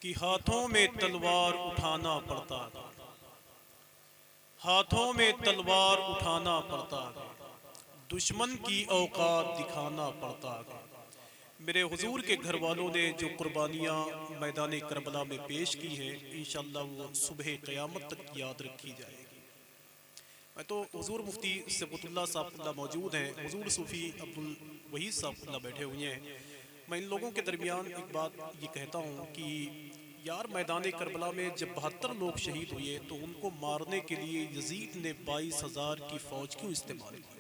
کہ ہاتھوں میں تلوار اٹھانا پڑتا ہے، ہاتھوں میں تلوار اٹھانا پڑتا ہے، دشمن کی اوقات دکھانا پڑتا ہے۔ میرے حضور کے گھر والوں نے جو قربانیاں میدان کربلا میں پیش کی ہیں، انشاءاللہ وہ صبح قیامت تک یاد رکھی جائے گی۔ میں تو حضور مفتی صبغت اللہ صاحب اللہ موجود ہیں، حضور صوفی عبدالوحید صاحب اللہ بیٹھے ہوئے ہیں۔ میں ان لوگوں کے درمیان ایک بات یہ کہتا ہوں کہ یار میدان کربلا میں جب 72 لوگ شہید ہوئے تو ان کو مارنے کے لیے یزید نے 22,000 کی فوج کیوں استعمال کی؟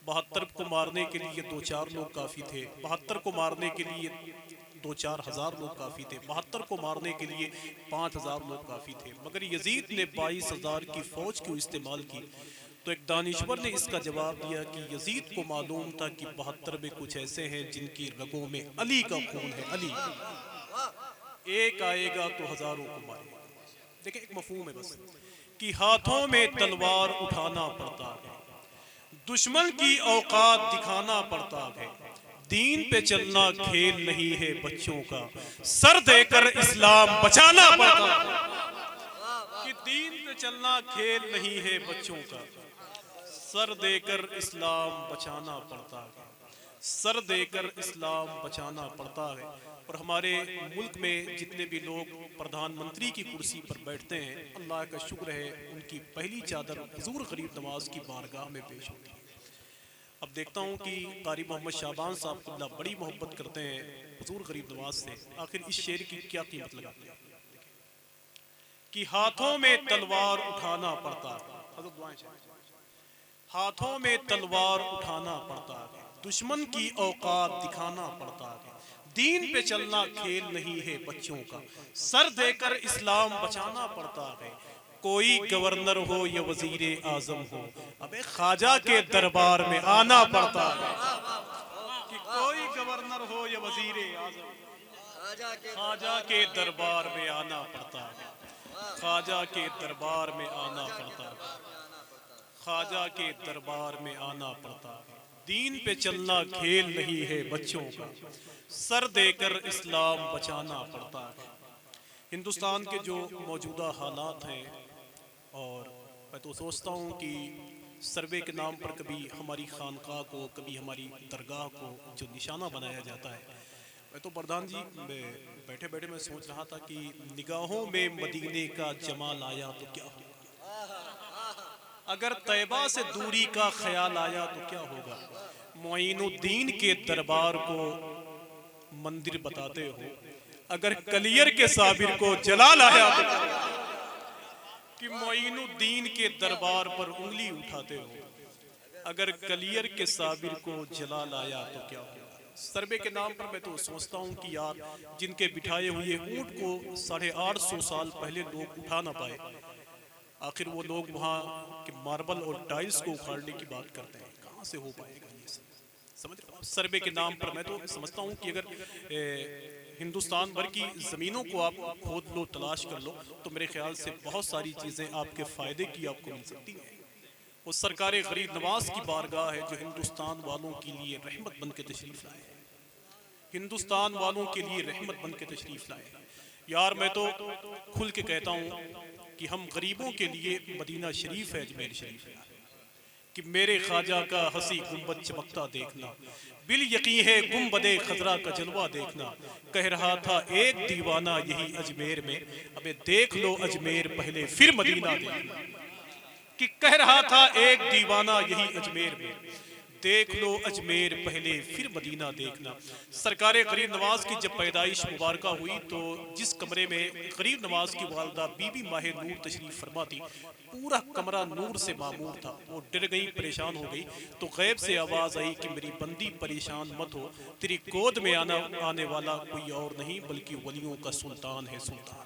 72 کو مارنے کے لیے 2-4 لوگ کافی تھے، 72 کو مارنے کے لیے 2-4 ہزار لوگ کافی تھے، 72 کو مارنے کے لیے 5,000 لوگ کافی تھے، مگر یزید نے 22,000 کی فوج کیوں استعمال کی؟ تو ایک دانشور نے اس کا جواب دیا کہ یزید کو معلوم تھا کہ 72 میں کچھ ایسے ہیں جن کی رگوں میں علی کا خون ہے، علی ایک آئے گا تو ہزاروں کو مارے گا۔ دیکھیں ایک مفہوم ہے بس کہ ہاتھوں میں تلوار اٹھانا پڑتا ہے، دشمن کی اوقات دکھانا پڑتا ہے، دین پہ چلنا کھیل نہیں ہے بچوں کا، سر دے کر اسلام بچانا پڑتا ہے۔ کہ دین پہ چلنا کھیل نہیں ہے بچوں کا، سر دے کر اسلام بچانا پڑتا ہے، سر دے کر اسلام بچانا پڑتا ہے۔ اور ہمارے ملک میں جتنے بھی لوگ پردھان منتری کی کرسی پر بیٹھتے ہیں، اللہ کا شکر ہے ان کی پہلی چادر حضور غریب نواز کی بارگاہ میں پیش ہوتی ہے۔ اب دیکھتا ہوں کہ قاری محمد شعبان صاحب کو اللہ بڑی محبت کرتے ہیں حضور غریب نواز سے، آخر اس شعر کی کیا قیمت لگاتے ہیں کہ ہاتھوں میں تلوار اٹھانا پڑتا ہے، حضرت دعائیں چاہیے، ہاتھوں میں تلوار اٹھانا پڑتا ہے، دشمن کی اوقات دکھانا پڑتا ہے، دین پہ چلنا کھیل نہیں ہے بچوں کا، سر دے کر اسلام بچانا پڑتا ہے۔ کوئی گورنر ہو یا وزیر اعظم ہو، اب خواجہ کے دربار میں آنا پڑتا ہے۔ کہ کوئی گورنر ہو یا وزیر اعظم، خواجہ کے دربار میں آنا پڑتا ہے، خواجہ کے دربار میں آنا پڑتا ہے، خواجہ کے دربار میں آنا پڑتا ہے۔ دین پہ چلنا کھیل نہیں ہے بچوں کا، سر دے کر اسلام بچانا پڑتا ہے۔ ہندوستان کے جو موجودہ حالات ہیں، اور میں تو سوچتا ہوں کہ سروے کے نام پر کبھی ہماری خانقاہ کو، کبھی ہماری درگاہ کو جو نشانہ بنایا جاتا ہے، میں تو پردھان جی بیٹھے بیٹھے میں سوچ رہا تھا کہ نگاہوں میں مدینے کا جمال آیا تو کیا ہوگا، اگر طیبہ سے دوری کا خیال آیا تو کیا ہوگا۔ معین الدین کے دربار کو مندر بتاتے ہو، اگر کلیر کے صابر کو جلال آیا تو کیا ہوگا۔ کہ معین الدین کے دربار پر انگلی اٹھاتے ہو، اگر کلیر کے صابر کو جلال آیا تو کیا ہوگا۔ سروے کے نام پر میں تو سوچتا ہوں کہ یار جن کے بٹھائے ہوئے اونٹ کو 850 سال پہلے لوگ اٹھا نہ پائے، آخر وہ لوگ وہاں کے ماربل اور ٹائلز کو اکھاڑنے کی بات کرتے ہیں، کہاں سے ہو پائے گا یہ سب؟ سمجھ رہے ہو؟ سروے کے نام پر میں تو سمجھتا ہوں کہ اگر ہندوستان بھر کی زمینوں کو آپ کھود لو، تلاش کر لو، تو میرے خیال سے بہت ساری چیزیں آپ کے فائدے کی آپ کو مل سکتی ہیں۔ وہ سرکار غریب نواز کی بارگاہ ہے جو ہندوستان والوں کے لیے رحمت بن کے تشریف لائے، ہندوستان والوں کے لیے رحمت بن کے تشریف لائے۔ یار میں تو کھل کے کہتا ہوں کہ ہم غریبوں کے لیے مدینہ شریف ہے، اجمیر شریف ہے، کہ میرے خواجہ کا حسی گنبد چمکتا دیکھنا، بال یقین ہے گنبد خضرا کا جلوہ دیکھنا، کہہ رہا تھا ایک دیوانہ یہی اجمیر میں، ابے دیکھ لو اجمیر پہلے پھر مدینہ دیکھنا۔ کہ کہہ رہا تھا ایک دیوانہ یہی اجمیر میں، دیکھ لو اجمیر پہلے پھر مدینہ دیکھنا۔ سرکار غریب نواز کی جب پیدائش مبارکہ ہوئی تو جس کمرے میں غریب نواز کی والدہ بی بی ماہ نور تشریف فرما تھی، پورا کمرہ نور سے معمور تھا۔ وہ ڈر گئی، پریشان ہو گئی، تو غیب سے آواز آئی کہ میری بندی پریشان مت ہو، تیری گود میں آنے والا کوئی اور نہیں بلکہ ولیوں کا سلطان ہے، سلطان۔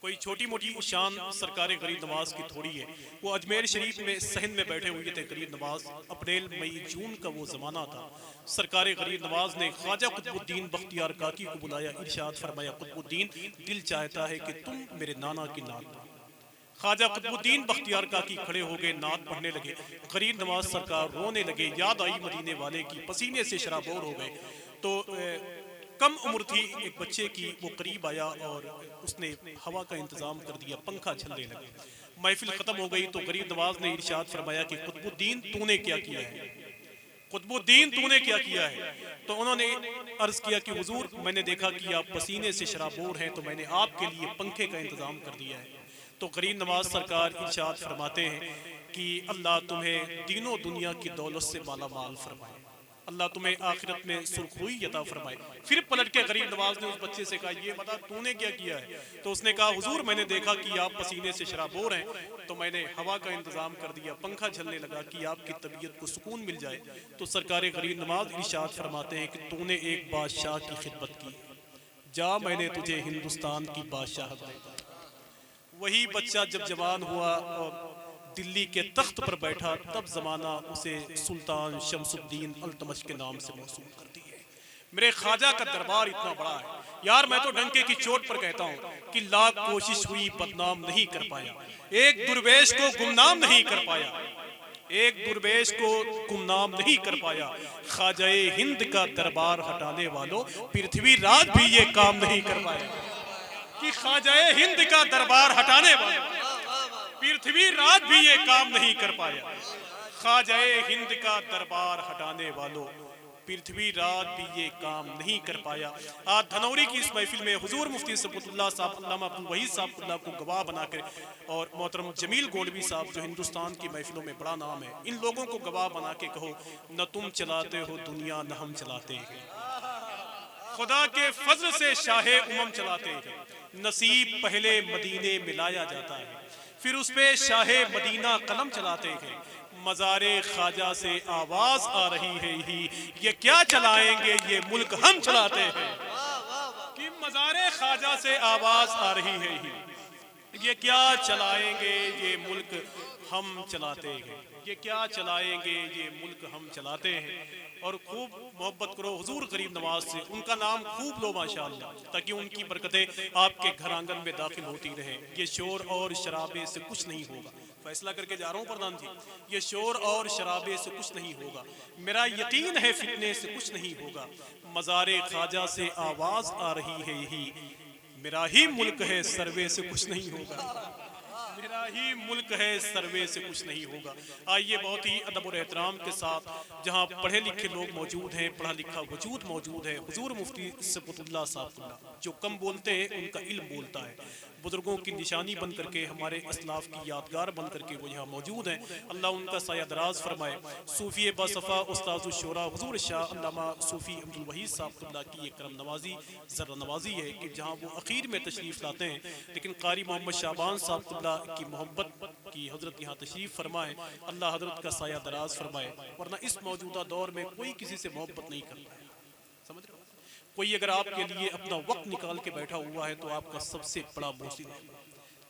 کوئی چھوٹی موٹی شان سرکار غریب نواز کی تھوڑی ہے۔ وہ اجمیر شریف میں صحن میں بیٹھے ہوئے تھے غریب نواز، اپریل مئی جون کا وہ زمانہ تھا۔ سرکار غریب نواز نے خواجہ قطب الدین بختیار کاکی کو بلایا، ارشاد فرمایا قطب الدین دل چاہتا ہے کہ تم میرے نانا کی نعت پڑھو۔ خواجہ قطب الدین بختیار کاکی کھڑے ہو گئے، نعت پڑھنے لگے، غریب نواز سرکار رونے لگے، یاد آئی مدینے والے کی، پسینے سے شرابور ہو گئے۔ تو کم عمر تھی ایک بچے کی، وہ قریب آیا اور اس نے ہوا کا انتظام کر دیا، پنکھا جھلنے لگا۔ محفل ختم ہو گئی تو غریب نواز نے ارشاد فرمایا کہ قطب الدین تو نے کیا کیا ہے، قطب الدین تو نے کیا کیا ہے؟ تو انہوں نے عرض کیا کہ حضور میں نے دیکھا کہ آپ پسینے سے شرابور ہیں تو میں نے آپ کے لیے پنکھے کا انتظام کر دیا ہے۔ تو غریب نواز سرکار ارشاد فرماتے ہیں کہ اللہ تمہیں دین و دنیا کی دولت سے مالا مال فرمائے، اللہ تمہیں آخرت میں سرخروئی عطا فرمائے۔ پھر پلٹ کے غریب نواز نے اس بچے سے کہا یہ بتا تو نے کیا کیا ہے؟ تو اس نے کہا حضور میں نے دیکھا کہ آپ پسینے سے شرابور ہیں تو میں نے ہوا کا انتظام کر دیا، پنکھا جھلنے لگا کہ آپ کی طبیعت کو سکون مل جائے۔ تو سرکار غریب نواز ارشاد فرماتے ہیں کہ تو نے ایک بادشاہ کی خدمت کی، جا میں نے تجھے ہندوستان کی بادشاہت دی۔ وہی بچہ جب جوان ہوا اور دلی کے تخت پر بیٹھا تب زمانہ اسے سلطان شمس الدین التمش کے نام سے موسوم کرتی ہے۔ میرے خواجہ کا دربار اتنا بڑا ہے یار، میں تو ڈنکے کی چوٹ پر کہتا ہوں کہ لاکھ کوشش ہوئی بدنام نہیں کر پایا، ایک درویش کو گمنام نہیں کر پایا، ایک درویش کو گمنام نہیں کر پایا۔ خواجہ ہند کا دربار ہٹانے والوں پرتھوی راج بھی یہ کام نہیں کر پایا، کہ خواجہ ہند کا دربار ہٹانے والوں پرتھوی راج بھی یہ کام نہیں کر پایا، خواجہ ہند کا دربار ہٹانے والوں پرتھوی راج بھی یہ کام نہیں کر پایا۔ آج دھنوری کی اس محفل میں حضور مفتی صفوت اللہ صاحب علامہ عبدالوحید صاحب اللہ کو گواہ بنا کر، اور محترم جمیل گولوی صاحب جو ہندوستان کی محفلوں میں بڑا نام ہے، ان لوگوں کو گواہ بنا کے کہو نہ تم چلاتے ہو دنیا نہ ہم چلاتے ہیں، خدا کے فضل سے شاہ امم چلاتے ہیں۔ نصیب پہلے مدینے میں لایا جاتا ہے، پھر اس پہ شاہ مدینہ قلم چلاتے ہیں۔ مزار خواجہ سے آواز آ رہی ہے ہی، یہ کیا چلائیں گے یہ ملک ہم چلاتے ہیں، کہ مزار خواجہ سے آواز آ رہی ہے ہی، یہ کیا چلائیں گے یہ ملک ہم چلاتے ہیں، یہ کیا چلائیں گے یہ ملک ہم چلاتے ہیں۔ اور خوب محبت کرو حضور غریب نواز سے، ان کا نام خوب لو ماشاءاللہ، تاکہ ان کی برکتیں آپ کے گھر آنگن میں داخل ہوتی رہیں۔ یہ شور اور شرابے سے کچھ نہیں ہوگا، فیصلہ کر کے جا رہا ہوں پردھان جی، یہ شور اور شرابے سے کچھ نہیں ہوگا، میرا یقین ہے فتنے سے کچھ نہیں ہوگا۔ مزار خواجہ سے آواز آ رہی ہے ہی، میرا ہی ملک ہے سروے سے کچھ نہیں ہوگا، میرا ہی ملک ہے سروے سے کچھ نہیں ہوگا۔ آئیے بہت ہی ادب اور احترام کے ساتھ، جہاں پڑھے لکھے لوگ موجود ہیں، پڑھا لکھا وجود موجود ہے، حضور مفتی صفوت اللہ صاحب اللہ جو کم بولتے ہیں ان کا علم بولتا ہے، بزرگوں کی نشانی بن کر کے، ہمارے اسلاف کی یادگار بن کر کے وہ یہاں موجود ہیں، اللہ ان کا سایہ دراز فرمائے۔ صوفی باصفا استاذ الشورا حضور شاہ علامہ صوفی عبدالوحید صاحب اللہ کی یہ کرم نوازی ذرہ نوازی ہے کہ جہاں وہ اخیر میں تشریف لاتے ہیں، لیکن قاری محمد شعبان صاحب اللہ کی محبت کی حضرت یہاں تشریف فرمائے، اللہ حضرت کا سایہ دراز فرمائے، ورنہ اس موجودہ دور میں کوئی کسی سے محبت نہیں کرتا ہے، سمجھ رہے ہو؟ کوئی اگر آپ کے لیے اپنا وقت نکال کے بیٹھا ہوا ہے تو آپ کا سب سے بڑا محسن ہے،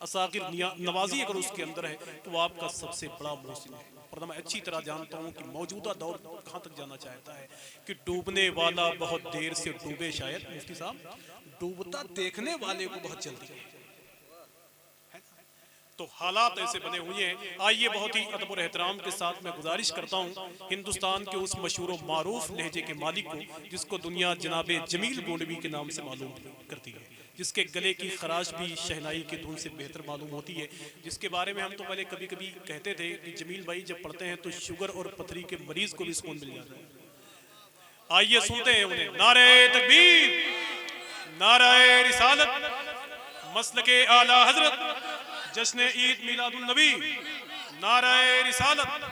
اساغر نوازی اگر اس کے اندر ہے تو وہ آپ کا سب سے بڑا محسن ہے۔ اور میں اچھی طرح جانتا ہوں کہ موجودہ دور کہاں تک جانا چاہتا ہے، کہ ڈوبنے والا بہت دیر سے ڈوبے، شاید مفتی صاحب ڈوبتا دیکھنے والے کو بہت جلدی ہے، تو حالات ایسے بنے ہوئے ہیں۔ آئیے بہت ہی ادب اور احترام کے ساتھ میں گزارش کرتا ہوں ہندوستان کے اس مشہور و معروف لہجے کے مالک کو، جس کو دنیا جناب جمیل گولوی کے نام سے معلوم کرتی ہے، جس کے گلے کی خراش بھی شہنائی کی دھن سے بہتر معلوم ہوتی ہے، جس کے بارے میں ہم تو پہلے کبھی کبھی کہتے تھے کہ جمیل بھائی جب پڑھتے ہیں تو شوگر اور پتھری کے مریض کو بھی سکون مل جاتا ہے۔ آئیے سنتے ہیں انہیں۔ نعرہ تکبیر، نعرہ رسالت، مسلک اعلی حضرت، جشن عید میلاد النبی، نعرہ رسالت،